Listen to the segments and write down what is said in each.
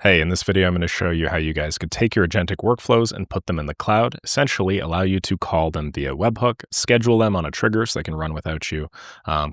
Hey, in this video, I'm going to show you how you guys could take your agentic workflows and put them in the cloud, essentially allow you to call them via webhook, schedule them on a trigger so they can run without you,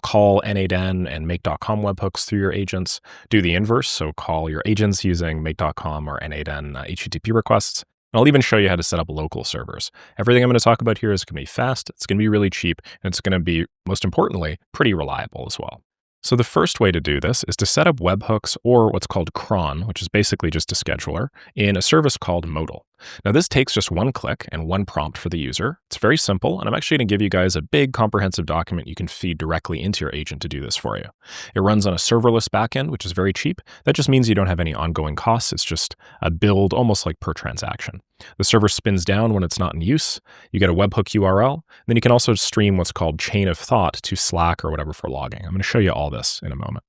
call n8n and make.com webhooks through your agents, do the inverse, so call your agents using make.com or n8n HTTP requests. And I'll even show you how to set up local servers. Everything I'm going to talk about here is going to be fast, it's going to be really cheap, and it's going to be, most importantly, pretty reliable as well. So the first way to do this is to set up webhooks or what's called cron, which is basically just a scheduler, in a service called Modal. Now this takes just one click and one prompt for the user. It's very simple, and I'm actually going to give you guys a big comprehensive document you can feed directly into your agent to do this for you. It runs on a serverless backend, which is very cheap. That just means you don't have any ongoing costs. It's just a build almost like per transaction. The server spins down when it's not in use. You get a webhook URL. Then you can also stream what's called chain of thought to Slack or whatever for logging. I'm going to show you all this in a moment.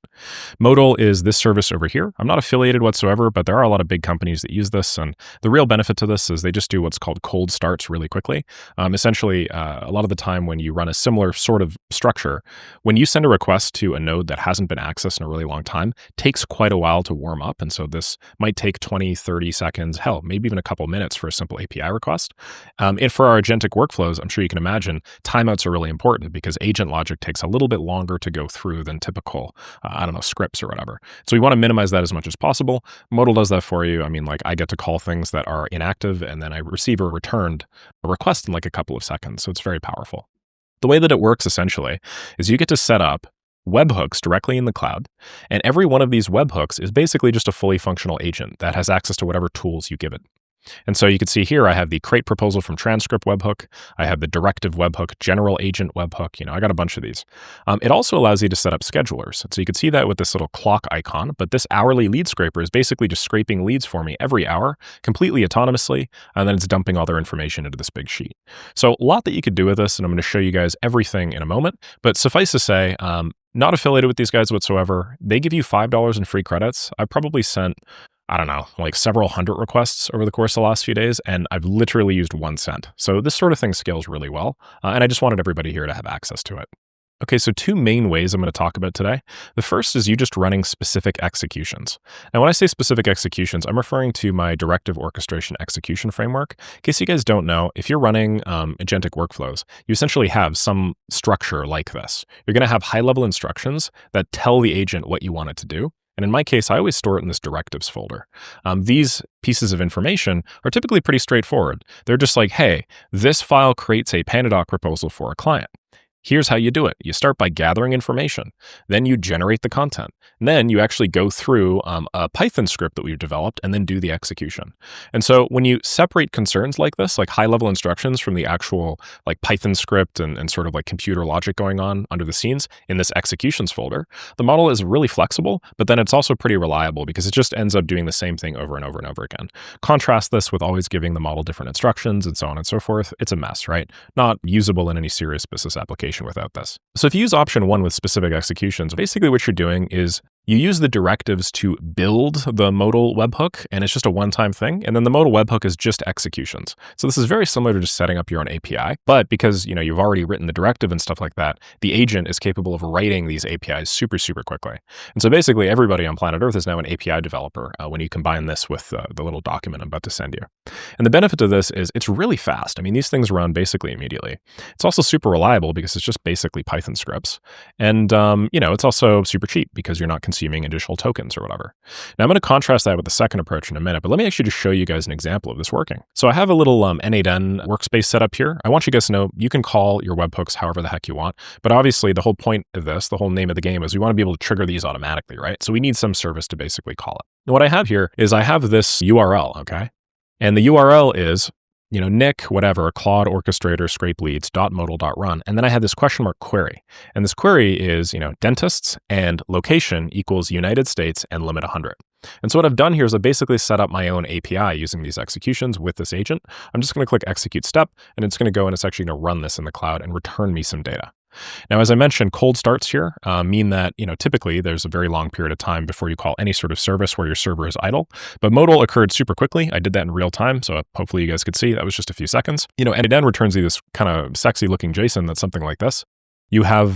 Modal is this service over here. I'm not affiliated whatsoever, but there are a lot of big companies that use this. And the real benefit to this is they just do what's called cold starts really quickly. Essentially, a lot of the time when you run a similar sort of structure, when you send a request to a node that hasn't been accessed in a really long time, it takes quite a while to warm up. And so this might take 20, 30 seconds, hell, maybe even a couple minutes for a simple API request. And for our agentic workflows, I'm sure you can imagine, timeouts are really important because agent logic takes a little bit longer to go through than typical, scripts or whatever. So we want to minimize that as much as possible. Modal does that for you. I mean, like I get to call things that are inactive and then I receive or returned a request in like a couple of seconds. So it's very powerful. The way that it works essentially is you get to set up webhooks directly in the cloud. And every one of these webhooks is basically just a fully functional agent that has access to whatever tools you give it. And so you can see here, I have the create proposal from transcript webhook. I have the directive webhook, general agent webhook. I got a bunch of these. It also allows you to set up schedulers. So you can see that with this little clock icon, but this hourly lead scraper is basically just scraping leads for me every hour, completely autonomously, and then it's dumping all their information into this big sheet. So a lot that you could do with this, and I'm going to show you guys everything in a moment, but suffice to say, not affiliated with these guys whatsoever. They give you $5 in free credits. I probably sent like several hundred requests over the course of the last few days, and I've literally used 1 cent. So this sort of thing scales really well, and I just wanted everybody here to have access to it. Okay, so two main ways I'm going to talk about today. The first is you just running specific executions. Now, when I say specific executions, I'm referring to my Directive Orchestration Execution framework. In case you guys don't know, if you're running agentic workflows, you essentially have some structure like this. You're going to have high-level instructions that tell the agent what you want it to do. And in my case, I always store it in this directives folder. These pieces of information are typically pretty straightforward. They're just like, hey, this file creates a Pandadoc proposal for a client. Here's how you do it. You start by gathering information. Then you generate the content. And then you actually go through a Python script that we've developed and then do the execution. And so when you separate concerns like this, like high-level instructions from the actual like Python script and sort of like computer logic going on under the scenes in this executions folder, the model is really flexible, but then it's also pretty reliable because it just ends up doing the same thing over and over and over again. Contrast this with always giving the model different instructions and so on and so forth. It's a mess, right? Not usable in any serious business application without this. So if you use option 1 with specific executions, basically what you're doing is you use the directives to build the modal webhook, and it's just a one-time thing. And then the modal webhook is just executions. So this is very similar to just setting up your own API. But because you've already written the directive and stuff like that, the agent is capable of writing these APIs super, super quickly. And so basically everybody on planet Earth is now an API developer when you combine this with the little document I'm about to send you. And the benefit of this is it's really fast. I mean, these things run basically immediately. It's also super reliable because it's just basically Python scripts. And, it's also super cheap because you're not consuming additional tokens or whatever. Now I'm going to contrast that with the second approach in a minute, but let me actually just show you guys an example of this working. So I have a little n8n workspace set up here. I want you guys to know you can call your webhooks however the heck you want, but obviously the whole point of this, the whole name of the game is we want to be able to trigger these automatically, right? So we need some service to basically call it. Now what I have here is I have this URL, okay? And the URL is Nick, whatever, Claude orchestrator scrape leads.modal.run. And then I have this question mark query. And this query is, dentists and location equals United States and limit 100. And so what I've done here is I basically set up my own API using these executions with this agent. I'm just going to click execute step, and it's going to go and it's actually going to run this in the cloud and return me some data. Now, as I mentioned, cold starts here mean that, typically there's a very long period of time before you call any sort of service where your server is idle. But Modal occurred super quickly. I did that in real time. So hopefully you guys could see that was just a few seconds. And it then returns you this kind of sexy looking JSON that's something like this. You have,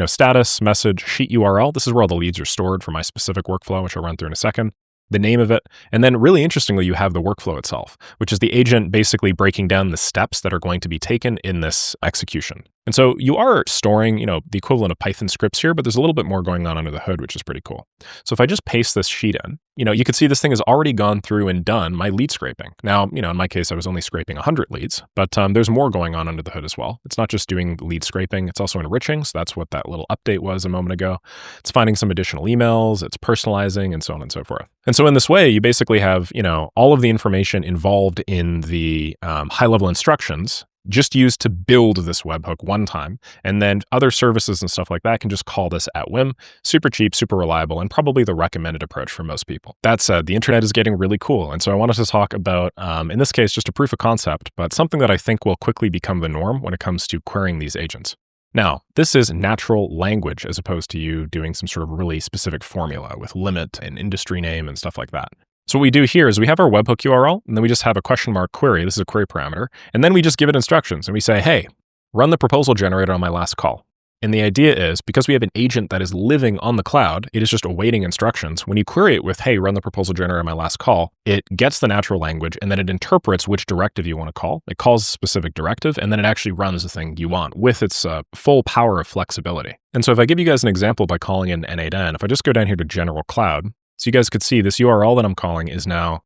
status, message, sheet URL. This is where all the leads are stored for my specific workflow, which I'll run through in a second. the name of it, and then really interestingly, you have the workflow itself, which is the agent basically breaking down the steps that are going to be taken in this execution. And so you are storing, the equivalent of Python scripts here, but there's a little bit more going on under the hood, which is pretty cool. So if I just paste this sheet in, you can see this thing has already gone through and done my lead scraping. Now, in my case, I was only scraping 100 leads, but there's more going on under the hood as well. It's not just doing lead scraping, it's also enriching. So that's what that little update was a moment ago. It's finding some additional emails, it's personalizing, and so on and so forth. And so in this way, you basically have, all of the information involved in the high-level instructions just used to build this webhook one time. And then other services and stuff like that can just call this at whim. Super cheap, super reliable, and probably the recommended approach for most people. That said, the internet is getting really cool. And so I wanted to talk about, in this case, just a proof of concept, but something that I think will quickly become the norm when it comes to querying these agents. Now, this is natural language as opposed to you doing some sort of really specific formula with limit and industry name and stuff like that. So what we do here is we have our webhook URL, and then we just have a question mark query. This is a query parameter. And then we just give it instructions, and we say, hey, run the proposal generator on my last call. And the idea is, because we have an agent that is living on the cloud, it is just awaiting instructions. When you query it with, hey, run the proposal generator on my last call, it gets the natural language, and then it interprets which directive you want to call. It calls a specific directive, and then it actually runs the thing you want with its full power of flexibility. And so if I give you guys an example by calling in N8N, if I just go down here to General Cloud, so you guys could see this URL that I'm calling is now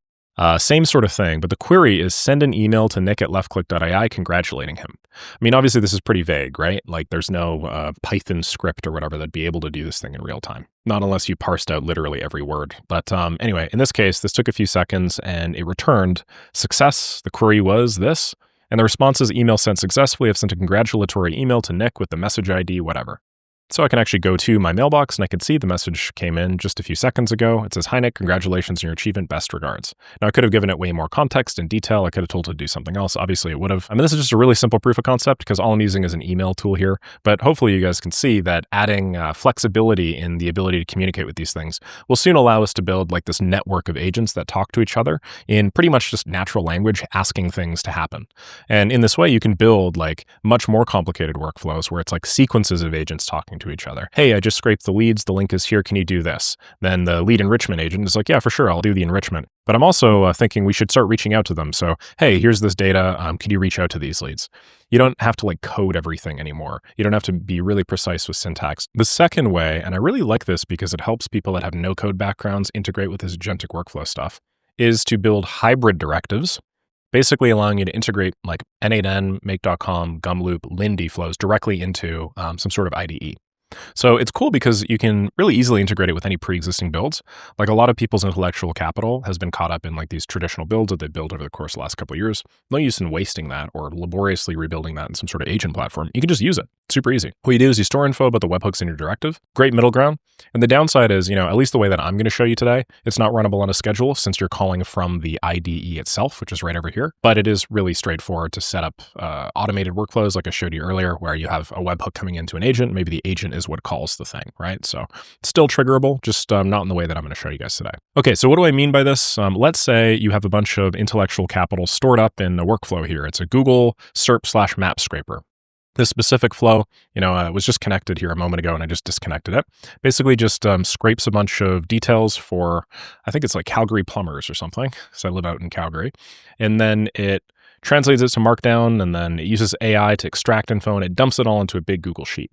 same sort of thing, but the query is send an email to nick at leftclick.ai congratulating him. I mean, obviously this is pretty vague, right? Like there's no Python script or whatever that'd be able to do this thing in real time. Not unless you parsed out literally every word. But anyway, in this case, this took a few seconds and it returned success. The query was this, and the response is email sent successfully. I've sent a congratulatory email to Nick with the message ID, whatever. So I can actually go to my mailbox and I can see the message came in just a few seconds ago. It says, hi Nick, congratulations on your achievement, best regards. Now I could have given it way more context and detail. I could have told it to do something else. Obviously it would have. I mean, this is just a really simple proof of concept because all I'm using is an email tool here, but hopefully you guys can see that adding flexibility in the ability to communicate with these things will soon allow us to build like this network of agents that talk to each other in pretty much just natural language, asking things to happen. And in this way, you can build like much more complicated workflows where it's like sequences of agents talking to each other. Hey, I just scraped the leads. The link is here. Can you do this? Then the lead enrichment agent is like, yeah, for sure. I'll do the enrichment. But I'm also thinking we should start reaching out to them. So, hey, here's this data. Can you reach out to these leads? You don't have to like code everything anymore. You don't have to be really precise with syntax. The second way, and I really like this because it helps people that have no code backgrounds integrate with this agentic workflow stuff, is to build hybrid directives, basically allowing you to integrate like N8N, make.com, Gumloop, Lindy flows directly into some sort of IDE. So it's cool because you can really easily integrate it with any pre-existing builds. Like a lot of people's intellectual capital has been caught up in like these traditional builds that they built over the course of the last couple of years. No use in wasting that or laboriously rebuilding that in some sort of agent platform. You can just use it. Super easy. What you do is you store info about the webhooks in your directive. Great middle ground. And the downside is, at least the way that I'm going to show you today, it's not runnable on a schedule since you're calling from the IDE itself, which is right over here. But it is really straightforward to set up automated workflows like I showed you earlier, where you have a webhook coming into an agent. Maybe the agent is what calls the thing, right? So it's still triggerable, just not in the way that I'm going to show you guys today. Okay, so what do I mean by this? Let's say you have a bunch of intellectual capital stored up in a workflow here. It's a Google SERP/map scraper. This specific flow, was just connected here a moment ago and I just disconnected it. Basically just scrapes a bunch of details for, I think it's like Calgary plumbers or something, because I live out in Calgary. And then it translates it to Markdown, and then it uses AI to extract info, and it dumps it all into a big Google Sheet.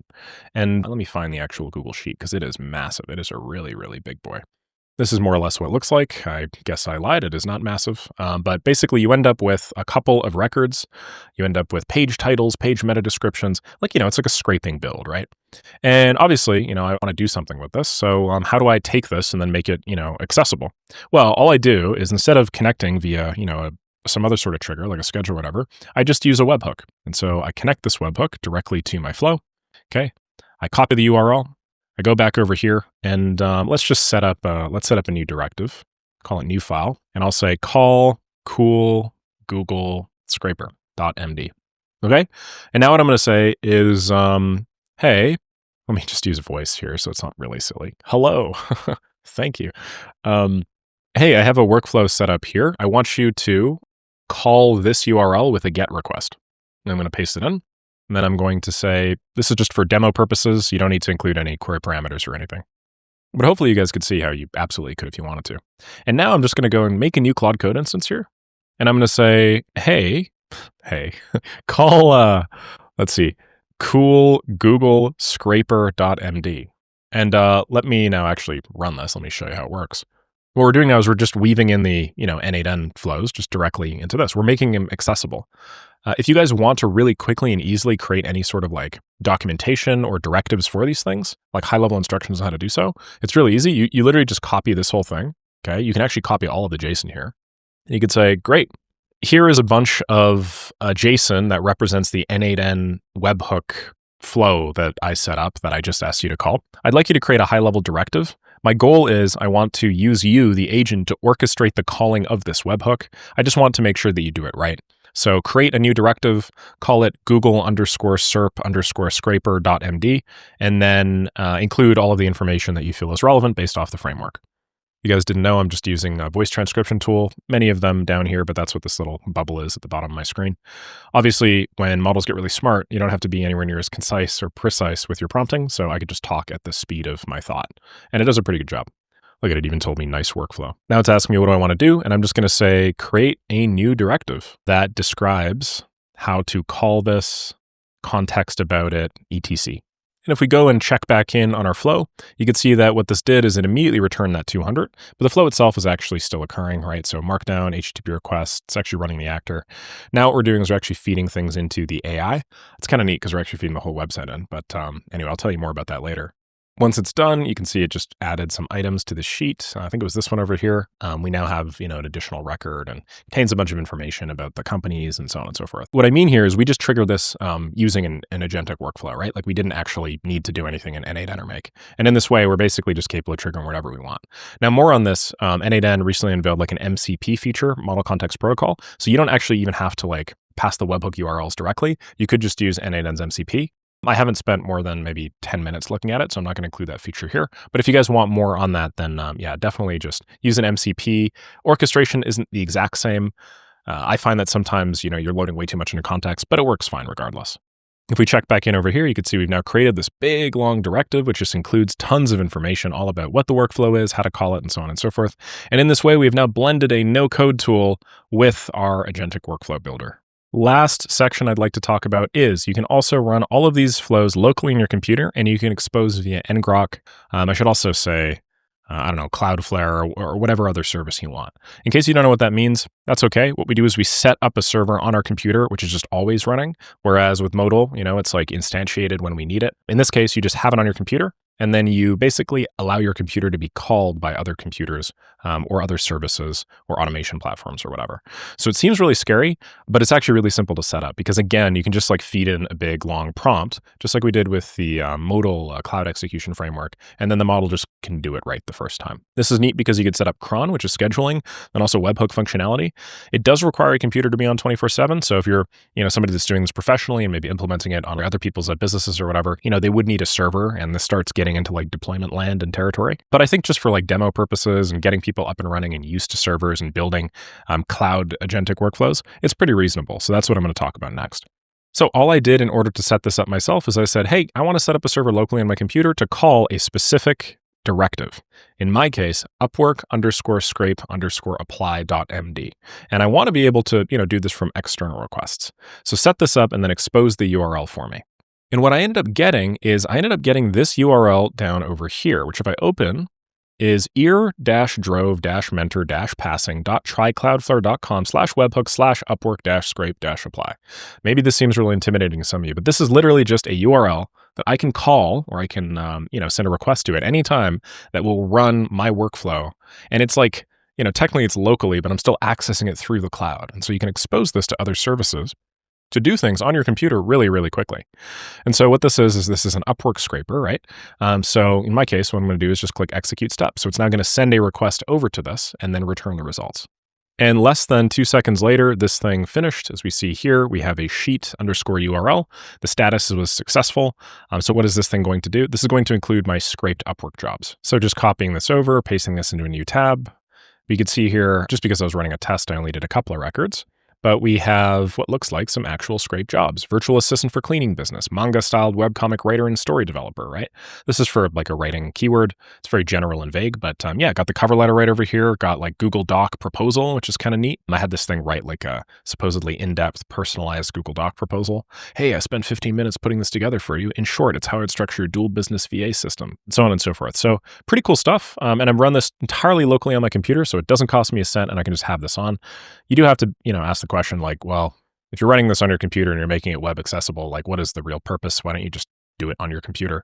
And let me find the actual Google Sheet, because it is massive. It is a really, really big boy. This is more or less what it looks like. I guess I lied. It is not massive. But basically, you end up with a couple of records. You end up with page titles, page meta descriptions. Like, it's like a scraping build, right? And obviously, I want to do something with this. So how do I take this and then make it, accessible? Well, all I do is instead of connecting via, some other sort of trigger, like a schedule or whatever, I just use a webhook. And so I connect this webhook directly to my flow. Okay. I copy the URL. I go back over here and let's set up a new directive, call it new file. And I'll say call cool Google scraper.md. Okay. And now what I'm going to say is, hey, let me just use a voice here so it's not really silly. Hello. Thank you. Hey, I have a workflow set up here. I want you to call this URL with a GET request. And I'm going to paste it in. And then I'm going to say, this is just for demo purposes. You don't need to include any query parameters or anything. But hopefully you guys could see how you absolutely could if you wanted to. And now I'm just going to go and make a new Claude Code instance here. And I'm going to say, hey, call, let's see, cool Google scraper.md. And let me now actually run this. Let me show you how it works. What we're doing now is we're just weaving in the, N8N flows just directly into this. We're making them accessible. If you guys want to really quickly and easily create any sort of like documentation or directives for these things, like high-level instructions on how to do so, it's really easy. You literally just copy this whole thing, okay? You can actually copy all of the JSON here. And you could say, great, here is a bunch of JSON that represents the N8N webhook flow that I set up that I just asked you to call. I'd like you to create a high-level directive. My goal is I want to use you, the agent, to orchestrate the calling of this webhook. I just want to make sure that you do it right. So create a new directive, call it Google_SERP_scraper.md, and then include all of the information that you feel is relevant based off the framework. You guys didn't know I'm just using a voice transcription tool, many of them down here, but that's what this little bubble is at the bottom of my screen. Obviously, when models get really smart, you don't have to be anywhere near as concise or precise with your prompting, so I could just talk at the speed of my thought. And it does a pretty good job. Look at it, even told me nice workflow. Now it's asking me what do I want to do, and I'm just going to say create a new directive that describes how to call this, context about it, etc. And if we go and check back in on our flow, you can see that what this did is it immediately returned that 200, but the flow itself is actually still occurring, right? So markdown, HTTP request, it's actually running the actor. Now what we're doing is we're actually feeding things into the AI. It's kind of neat because we're actually feeding the whole website in, but anyway, I'll tell you more about that later. Once it's done, you can see it just added some items to the sheet. I think it was this one over here. We now have, an additional record and contains a bunch of information about the companies and so on and so forth. What I mean here is we just triggered this using an agentic workflow, right? Like we didn't actually need to do anything in N8N or make. And in this way, we're basically just capable of triggering whatever we want. Now, more on this, N8N recently unveiled like an MCP feature, Model Context Protocol. So you don't actually even have to like pass the webhook URLs directly. You could just use N8N's MCP. I haven't spent more than maybe 10 minutes looking at it, so I'm not going to include that feature here. But if you guys want more on that, then yeah, definitely just use an MCP. Orchestration isn't the exact same. I find that sometimes, you're loading way too much into context, but it works fine regardless. If we check back in over here, you can see we've now created this big, long directive, which just includes tons of information all about what the workflow is, how to call it, and so on and so forth. And in this way, we've now blended a no-code tool with our agentic workflow builder. Last section I'd like to talk about is you can also run all of these flows locally in your computer, and you can expose via ngrok. I should also say, Cloudflare or whatever other service you want. In case you don't know what that means, that's okay. What we do is we set up a server on our computer, which is just always running. Whereas with Modal, it's like instantiated when we need it. In this case, you just have it on your computer, and then you basically allow your computer to be called by other computers or other services or automation platforms or whatever. So it seems really scary, but it's actually really simple to set up because, again, you can just like feed in a big, long prompt, just like we did with the Modal cloud execution framework, and then the model just can do it right the first time. This is neat because you could set up cron, which is scheduling, and also webhook functionality. It does require a computer to be on 24/7. So if you're, somebody that's doing this professionally and maybe implementing it on other people's businesses or whatever, they would need a server, and this starts getting into like deployment land and territory. But I think just for like demo purposes and getting people up and running and used to servers and building cloud agentic workflows, it's pretty reasonable. So that's what I'm going to talk about next. So all I did in order to set this up myself is I said, hey, I want to set up a server locally on my computer to call a specific directive. In my case, upwork_scrape_apply.md. And I want to be able to, do this from external requests. So set this up and then expose the URL for me. And what I ended up getting is this URL down over here, which if I open is ear-drove-mentor-passing.trycloudflare.com/webhook/upwork-scrape-apply. Maybe this seems really intimidating to some of you, but this is literally just a URL that I can call or I can, send a request to at any time that will run my workflow. And it's like, technically it's locally, but I'm still accessing it through the cloud. And so you can expose this to other services to do things on your computer really, really quickly. And so what this is this is an Upwork scraper, right? So in my case, what I'm going to do is just click execute step. So it's now going to send a request over to this and then return the results. And less than 2 seconds later, this thing finished. As we see here, we have a sheet_URL. The status was successful. So what is this thing going to do? This is going to include my scraped Upwork jobs. So just copying this over, pasting this into a new tab. You can see here, just because I was running a test, I only did a couple of records. but we have what looks like some actual scrape jobs. Virtual assistant for cleaning business, manga-styled webcomic writer and story developer, right? This is for like a writing keyword. It's very general and vague, but yeah, got the cover letter right over here. Got like Google Doc proposal, which is kind of neat. I had this thing write like a supposedly in-depth personalized Google Doc proposal. Hey, I spent 15 minutes putting this together for you. In short, it's how I'd structure your dual business VA system, and so on and so forth. So pretty cool stuff. And I'm run this entirely locally on my computer, so it doesn't cost me a cent and I can just have this on. You do have to, ask the question like, well, if you're running this on your computer and you're making it web accessible, like what is the real purpose? Why don't you just do it on your computer?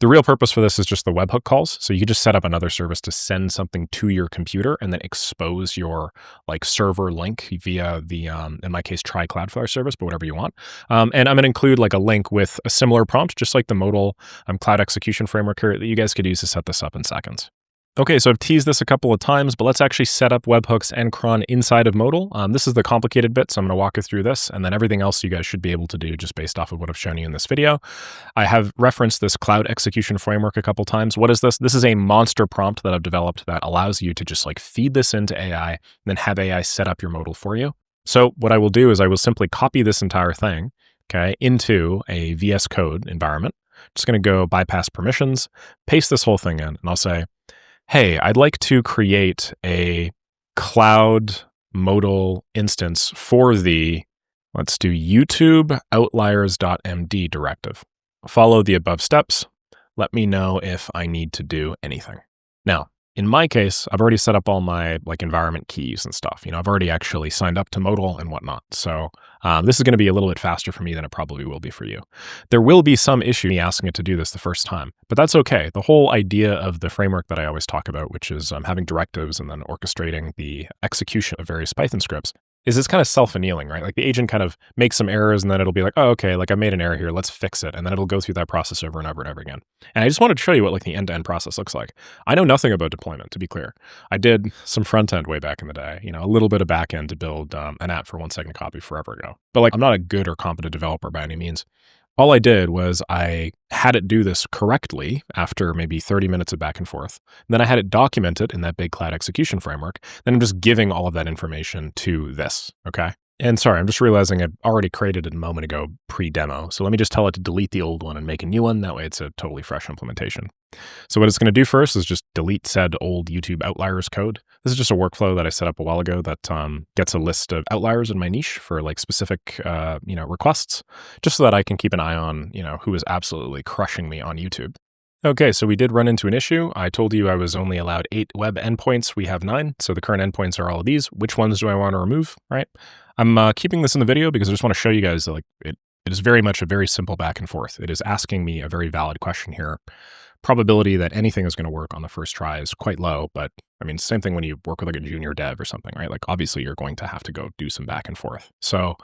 The real purpose for this is just the webhook calls. So you could just set up another service to send something to your computer and then expose your like server link via the, in my case, try Cloudflare service, but whatever you want. And I'm going to include like a link with a similar prompt, just like the Modal cloud execution framework here that you guys could use to set this up in seconds. Okay, so I've teased this a couple of times, but let's actually set up webhooks and cron inside of Modal. This is the complicated bit, so I'm going to walk you through this, and then everything else you guys should be able to do just based off of what I've shown you in this video. I have referenced this cloud execution framework a couple times. What is this? This is a monster prompt that I've developed that allows you to just like feed this into AI, and then have AI set up your Modal for you. So what I will do is I will simply copy this entire thing, okay, into a VS Code environment. Just going to go bypass permissions, paste this whole thing in, and I'll say, hey, I'd like to create a cloud modal instance for the, let's do YouTube outliers.md directive. Follow the above steps. Let me know if I need to do anything. Now, in my case, I've already set up all my like environment keys and stuff. I've already actually signed up to Modal and whatnot. So this is going to be a little bit faster for me than it probably will be for you. There will be some issue me asking it to do this the first time, but that's okay. The whole idea of the framework that I always talk about, which is having directives and then orchestrating the execution of various Python scripts, is it's kind of self-annealing, right? Like the agent kind of makes some errors and then it'll be like, oh, okay, like I made an error here, let's fix it. And then it'll go through that process over and over and over again. And I just wanted to show you what like the end-to-end process looks like. I know nothing about deployment, to be clear. I did some front end way back in the day, a little bit of back end to build an app for 1 second copy forever ago. But like I'm not a good or competent developer by any means. All I did was I had it do this correctly after maybe 30 minutes of back and forth. Then I had it documented in that big cloud execution framework. Then I'm just giving all of that information to this, okay? And sorry, I'm just realizing I've already created it a moment ago pre-demo. So let me just tell it to delete the old one and make a new one. That way it's a totally fresh implementation. So what it's going to do first is just delete said old YouTube outliers code. This is just a workflow that I set up a while ago that gets a list of outliers in my niche for like specific, requests, just so that I can keep an eye on, who is absolutely crushing me on YouTube. Okay, so we did run into an issue. I told you I was only allowed 8 web endpoints. We have 9. So the current endpoints are all of these. Which ones do I want to remove, right? I'm keeping this in the video because I just want to show you guys that like it is very much a very simple back and forth. It is asking me a very valid question here. Probability that anything is going to work on the first try is quite low, but I mean, same thing when you work with like a junior dev or something, right? Like obviously you're going to have to go do some back and forth. So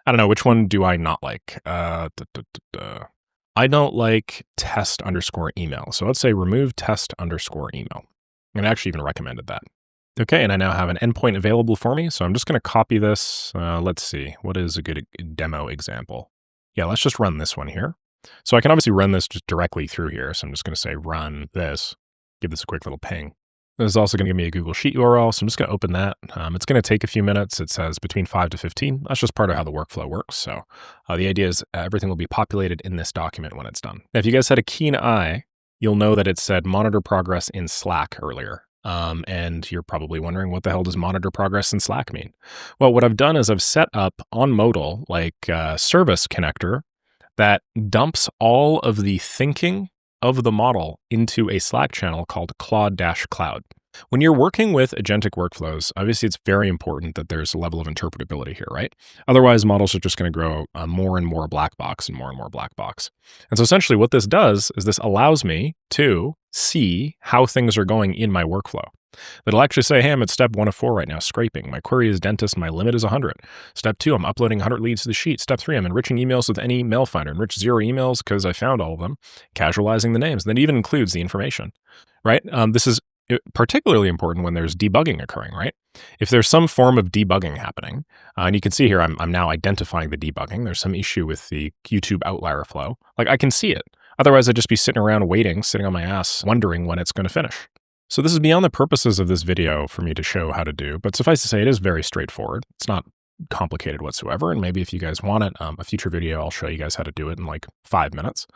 I don't know, which one do I not like? I don't like test_email. So let's say remove test_email. And I actually even recommended that. Okay, and I now have an endpoint available for me. So I'm just going to copy this. Let's see, what is a good demo example? Yeah, let's just run this one here. So I can obviously run this just directly through here. So I'm just going to say run this, give this a quick little ping. This is also going to give me a Google Sheet URL. So I'm just going to open that. It's going to take a few minutes. It says between 5 to 15. That's just part of how the workflow works. So the idea is everything will be populated in this document when it's done. Now, if you guys had a keen eye, you'll know that it said monitor progress in Slack earlier. And you're probably wondering, what the hell does monitor progress in Slack mean? Well, what I've done is I've set up on Modal like a service connector that dumps all of the thinking of the model into a Slack channel called Claude-Cloud. When you're working with agentic workflows, obviously it's very important that there's a level of interpretability here, right? Otherwise, models are just going to grow more and more black box and more black box. And so essentially what this does is this allows me to see how things are going in my workflow. It'll actually say, hey, I'm at step 1 of 4 right now, scraping. My query is dentist, my limit is 100. Step 2, I'm uploading 100 leads to the sheet. Step 3, I'm enriching emails with any mail finder. Enrich 0 emails because I found all of them, casualizing the names. And that even includes the information, right? This is particularly important when there's debugging occurring, right? If there's some form of debugging happening, and you can see here, I'm now identifying the debugging. There's some issue with the YouTube outlier flow. Like I can see it. Otherwise, I'd just be sitting around waiting, sitting on my ass, wondering when it's going to finish. So this is beyond the purposes of this video for me to show how to do, but suffice to say, it is very straightforward. It's not complicated whatsoever. And maybe if you guys want it, a future video, I'll show you guys how to do it in like 5 minutes.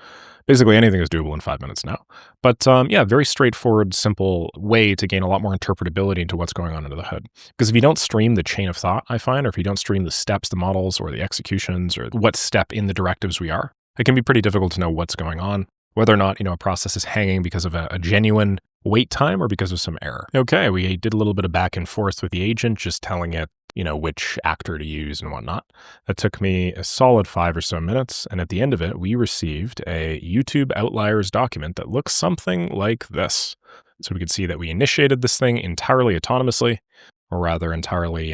Basically anything is doable in 5 minutes now. But yeah, very straightforward, simple way to gain a lot more interpretability into what's going on under the hood. Because if you don't stream the chain of thought, I find, or if you don't stream the steps, the models, or the executions, or what step in the directives we are, it can be pretty difficult to know what's going on, whether or not, a process is hanging because of a genuine wait time or because of some error. Okay, we did a little bit of back and forth with the agent, just telling it, which actor to use and whatnot. That took me a solid 5 or so minutes. And at the end of it, we received a YouTube outliers document that looks something like this. So we could see that we initiated this thing entirely autonomously, or rather entirely,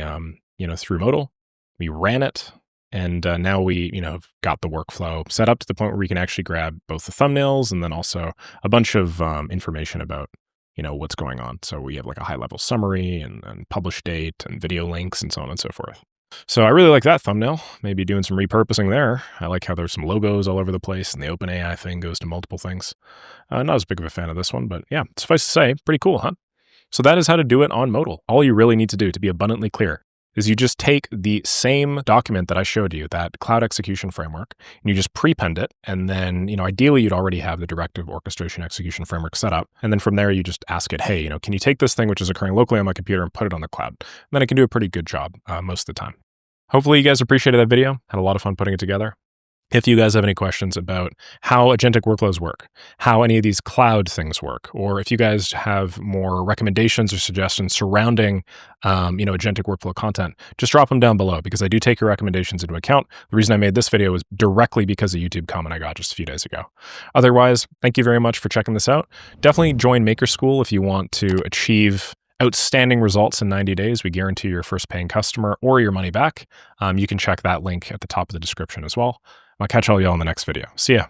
through Modal. We ran it. And now we, have got the workflow set up to the point where we can actually grab both the thumbnails and then also a bunch of information about, what's going on. So we have like a high level summary and publish date and video links and so on and so forth. So I really like that thumbnail, maybe doing some repurposing there. I like how there's some logos all over the place and the OpenAI thing goes to multiple things. Not as big of a fan of this one, but yeah, suffice to say, pretty cool, huh? So that is how to do it on Modal. All you really need to do, to be abundantly clear, is you just take the same document that I showed you, that cloud execution framework, and you just prepend it. And then, ideally you'd already have the Directive Orchestration Execution framework set up. And then from there, you just ask it, hey, can you take this thing, which is occurring locally on my computer, and put it on the cloud? And then it can do a pretty good job most of the time. Hopefully you guys appreciated that video. Had a lot of fun putting it together. If you guys have any questions about how agentic workflows work, how any of these cloud things work, or if you guys have more recommendations or suggestions surrounding, agentic workflow content, just drop them down below because I do take your recommendations into account. The reason I made this video was directly because of a YouTube comment I got just a few days ago. Otherwise, thank you very much for checking this out. Definitely join Maker School if you want to achieve outstanding results in 90 days. We guarantee your first paying customer or your money back. You can check that link at the top of the description as well. I'll catch all y'all in the next video. See ya.